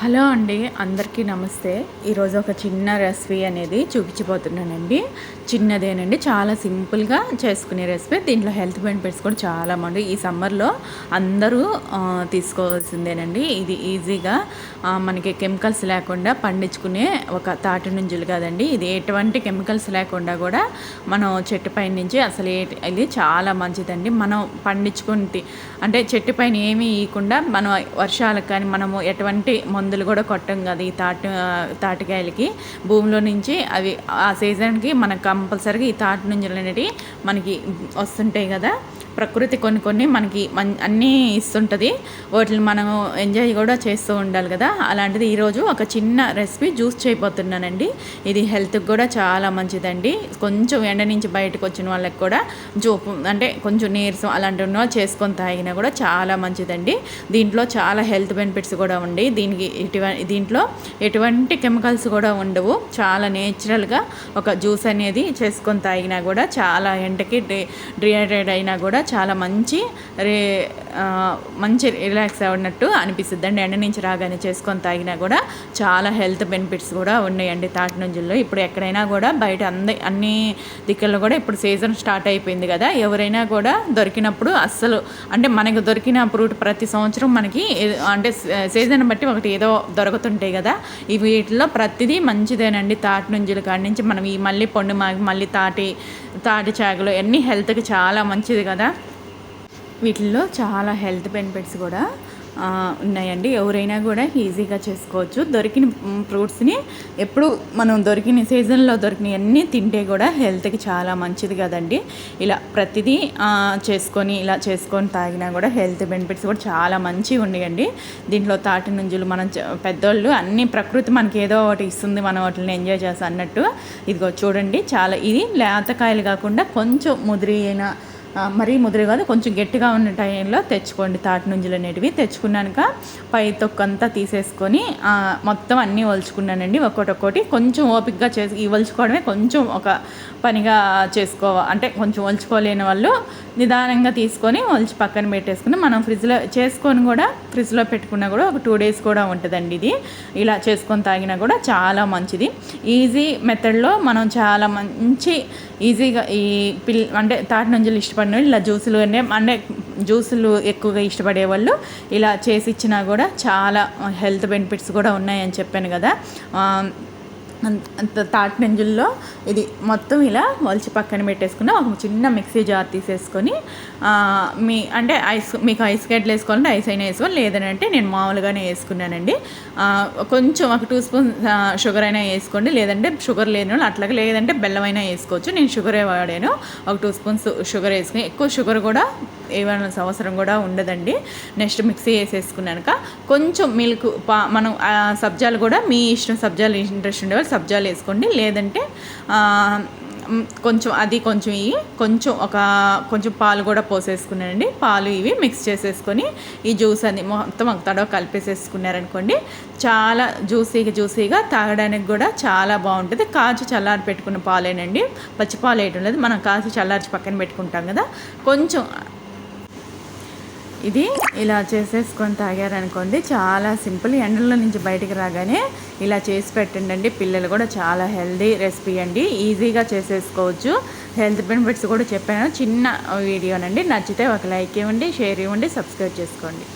Hello అండి, అందరికీ నమస్తే. ఈరోజు ఒక చిన్న రెసిపీ అనేది చూపించబోతున్నానండి. చిన్నదేనండి, చాలా సింపుల్గా చేసుకునే రెసిపీ. దీంట్లో హెల్త్ బెనిఫిట్స్ కూడా చాలా బాగుంది. ఈ సమ్మర్లో అందరూ తీసుకోవాల్సిందేనండి. ఇది ఈజీగా మనకి కెమికల్స్ లేకుండా పండించుకునే ఒక తాటి నుంజులు కదండి. ఇది ఎటువంటి కెమికల్స్ లేకుండా కూడా మనం చెట్టు పైన నుంచి అసలు ఇది చాలా మంచిదండి. మనం పండించుకుని అంటే చెట్టు పైన ఏమీ ఇవ్వకుండా మనం వర్షాలకు కానీ మనము ఎటువంటి మందులు కూడా కొట్టం కదా ఈ తాటికాయలకి. భూమిలో నుంచి అవి ఆ సీజన్కి మనకు కంపల్సరీగా ఈ తాటి నుంజలు అనేవి మనకి వస్తుంటాయి కదా. ప్రకృతి కొన్ని మనకి అన్నీ ఇస్తుంటుంది. వాటిని మనం ఎంజాయ్ కూడా చేస్తూ ఉండాలి కదా. అలాంటిది ఈరోజు ఒక చిన్న రెసిపీ జ్యూస్ చేయబోతున్నానండి. ఇది హెల్త్కి కూడా చాలా మంచిదండి. కొంచెం ఎండ నుంచి బయటకు వచ్చిన వాళ్ళకి కూడా జోపు అంటే కొంచెం నీరసం అలాంటివి చేసుకొని తాగినా కూడా చాలా మంచిదండి. దీంట్లో చాలా హెల్త్ బెనిఫిట్స్ కూడా ఉండి దీంట్లో ఎటువంటి కెమికల్స్ కూడా ఉండవు. చాలా నేచురల్గా ఒక జ్యూస్ అనేది చేసుకొని తాగినా కూడా చాలా ఎండకి డిహైడ్రేట్ అయినా కూడా చాలా మంచి రిలాక్స్ అవ్వనట్టు అనిపిస్తుంది అండి. ఎండ నుంచి రాగానే చేసుకొని తాగినా కూడా చాలా హెల్త్ బెనిఫిట్స్ కూడా ఉన్నాయండి తాటి నుంజుల్లో. ఇప్పుడు ఎక్కడైనా కూడా బయట అన్ని దిక్కుల్లో కూడా ఇప్పుడు సీజన్ స్టార్ట్ అయిపోయింది కదా. ఎవరైనా కూడా దొరికినప్పుడు అస్సలు అంటే మనకు దొరికిన ఫ్రూట్ ప్రతి సంవత్సరం మనకి అంటే సీజన్ బట్టి ఒకటి ఏదో దొరుకుతుంటాయి కదా. ఈ వీటిలో ప్రతిదీ మంచిదేనండి. తాటి నుంజుల కాడి నుంచి మనం ఈ మళ్ళీ పొండు మాగి మళ్ళీ తాటి చాకులు అన్నీ హెల్త్కి చాలా మంచిది కదా. వీటిల్లో చాలా హెల్త్ బెనిఫిట్స్ కూడా ఉన్నాయండి. ఎవరైనా కూడా ఈజీగా చేసుకోవచ్చు. దొరికిన ఫ్రూట్స్ని ఎప్పుడు మనం దొరికిన సీజన్లో దొరికిన అన్నీ తింటే కూడా హెల్త్కి చాలా మంచిది కదండి. ఇలా ప్రతిదీ ఇలా చేసుకొని తాగినా కూడా హెల్త్ బెనిఫిట్స్ కూడా చాలా మంచిగా ఉన్నాయండి. దీంట్లో తాటి నుంజులు మనం పెద్దోళ్ళు అన్ని ప్రకృతి మనకి ఏదో ఒకటి ఇస్తుంది, మనం వాటిని ఎంజాయ్ చేస్తాం అన్నట్టు. ఇదిగో చూడండి, చాలా ఇది లేతకాయలు కాకుండా కొంచెం ముదిరిన మరీ ముదిరి కాదు, కొంచెం గట్టిగా ఉన్న టైంలో తెచ్చుకోండి. తాటి నుంజులు అనేటివి తెచ్చుకున్నాక పై తొక్కంతా తీసేసుకొని మొత్తం అన్నీ ఒలుచుకున్నానండి. ఒక్కొక్కటి కొంచెం ఓపికగా ఈ ఒలుచుకోవడమే కొంచెం ఒక పనిగా అంటే కొంచెం ఒలుచుకోలేని వాళ్ళు నిదానంగా తీసుకొని ఒలిచి పక్కన పెట్టేసుకుని మనం ఫ్రిడ్జ్లో చేసుకొని కూడా ఫ్రిడ్జ్లో పెట్టుకున్నా కూడా ఒక 2 days కూడా ఉంటుందండి. ఇది ఇలా చేసుకొని తాగినా కూడా చాలా మంచిది. ఈజీ మెథడ్లో మనం చాలా మంచి ఈజీగా ఈ అంటే తాటి నుంజులు ఇష్టపడిన ఇలా జ్యూసులు ఎక్కువగా ఇష్టపడే వాళ్ళు ఇలా చేసి ఇచ్చినా కూడా చాలా హెల్త్ బెనిఫిట్స్ కూడా ఉన్నాయని చెప్పాను కదా. తాటి నుంజుల్లో ఇది మొత్తం ఇలా ఒలిచి పక్కన పెట్టేసుకుని ఒక చిన్న మిక్సీ జార్ తీసేసుకొని మీకు ఐస్ గడ్డలు వేసుకోవాలంటే ఐస్ అయినా వేసుకోవాలి, లేదంటే నేను మామూలుగానే వేసుకున్నానండి. కొంచెం ఒక 2 spoons షుగర్ అయినా వేసుకోండి, లేదంటే షుగర్ లేని వాళ్ళు అట్లాగే, లేదంటే బెల్లం అయినా వేసుకోవచ్చు. నేను షుగరే వాడాను. ఒక 2 spoons షుగర్ వేసుకుని, ఎక్కువ షుగర్ కూడా ఏమైనా అవసరం కూడా ఉండదండి. నెక్స్ట్ మిక్సీ వేసేసుకున్నాక కొంచెం మిల్క్ మనం సబ్జాలు కూడా మీ ఇష్టం, సబ్జాలు ఇంట్రెస్ట్ ఉండేవాళ్ళు సబ్జాలు వేసుకోండి, లేదంటే కొంచెం కొంచెం పాలు కూడా పోసేసుకున్నానండి. పాలు ఇవి మిక్స్ చేసేసుకొని ఈ జ్యూస్ అది మొత్తం ఒక తడవ కలిపేసేసుకున్నారనుకోండి, చాలా జ్యూసీగా తాగడానికి కూడా చాలా బాగుంటుంది. కాచి చల్లారి పెట్టుకున్న పాలేనండి, పచ్చి పాలు వేయటం లేదు. మనం కాచి చల్లార్చి పక్కన పెట్టుకుంటాం కదా. కొంచెం ఇది ఇలా చేసేసుకొని తాగారనుకోండి, చాలా సింపుల్. ఎండలో నుంచి బయటికి రాగానే ఇలా చేసి పెట్టండి. పిల్లలు కూడా చాలా హెల్దీ రెసిపీ అండి, ఈజీగా చేసేసుకోవచ్చు. హెల్త్ బెనిఫిట్స్ కూడా చెప్పాను. చిన్న వీడియోనండి. నచ్చితే ఒక లైక్ ఇవ్వండి, షేర్ ఇవ్వండి, సబ్స్క్రైబ్ చేసుకోండి.